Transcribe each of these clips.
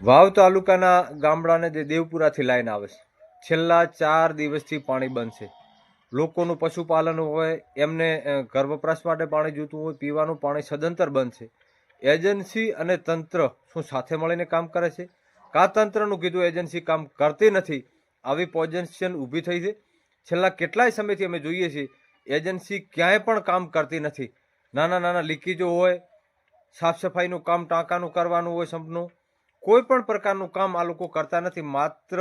વાવ તાલુકાના ગામડાને જે દેવપુરાથી લાઈન આવે છે, છેલ્લા 4 દિવસથી પાણી બંધ છે. લોકોનું પશુપાલન હોય, એમને ઘર વપરાશ માટે પાણી જોઈતું હોય, પીવાનું પાણી સદંતર બંધ છે. એજન્સી અને તંત્ર શું સાથે મળીને કામ કરે છે? કા તંત્રનું કીધું એજન્સી કામ કરતી નથી, આવી પોઝિશન ઊભી થઈ છે. છેલ્લા કેટલાય સમયથી અમે જોઈએ છીએ એજન્સી ક્યાંય પણ કામ કરતી નથી. નાના નાના લીકેજો હોય, સાફ સફાઈનું કામ ટાંકાનું કરવાનું હોય, સંપનું કોઈ પણ પ્રકારનું કામ આ લોકો કરતા નથી. માત્ર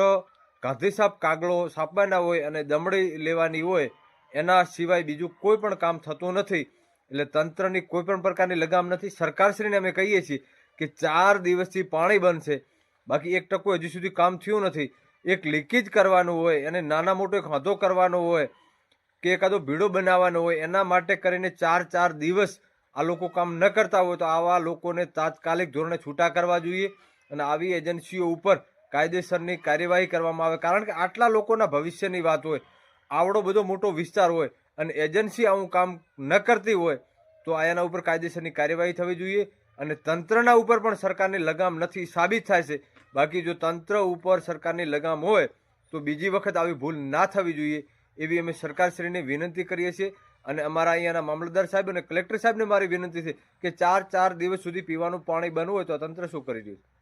ગાંધી સાપ કાગળો સાપવાના હોય અને દમડી લેવાની હોય, એના સિવાય બીજું કોઈ પણ કામ થતું નથી. એટલે તંત્રની કોઈ પણ પ્રકારની લગામ નથી. સરકારશ્રીને અમે કહીએ છીએ કે 4 દિવસથી પાણી બંધ છે, બાકી 1% હજી સુધી કામ થયું નથી. એક લીકેજ કરવાનું હોય અને નાના મોટો એક હાંધો કરવાનો હોય કે એકાદો ભીડો બનાવવાનો હોય, એના માટે કરીને 4 દિવસ આ લોકો કામ ન કરતા હોય તો આવા લોકોને તાત્કાલિક ધોરણે છૂટા કરવા જોઈએ અને આવી એજન્સીઓ ઉપર કાયદેસરની કાર્યવાહી કરવામાં આવે. કારણ કે આટલા લોકોના ભવિષ્યની વાત હોય, આવડો બધો મોટો વિસ્તાર હોય અને એજન્સી આવું કામ ન કરતી હોય તો આના ઉપર કાયદેસરની કાર્યવાહી થવી જોઈએ. અને તંત્રના ઉપર પણ સરકારની લગામ નથી સાબિત થાય છે. બાકી જો તંત્ર ઉપર સરકારની લગામ હોય તો બીજી વખત આવી ભૂલ ના થવી જોઈએ એવી અમે સરકારશ્રીને વિનંતી કરીએ છીએ. અને અમારા અહીંયાના મામલતદાર સાહેબ અને કલેક્ટર સાહેબને મારી વિનંતી છે કે 4 દિવસ સુધી પીવાનું પાણી બંધ હોય તો તંત્ર શું કરી રહ્યું છે.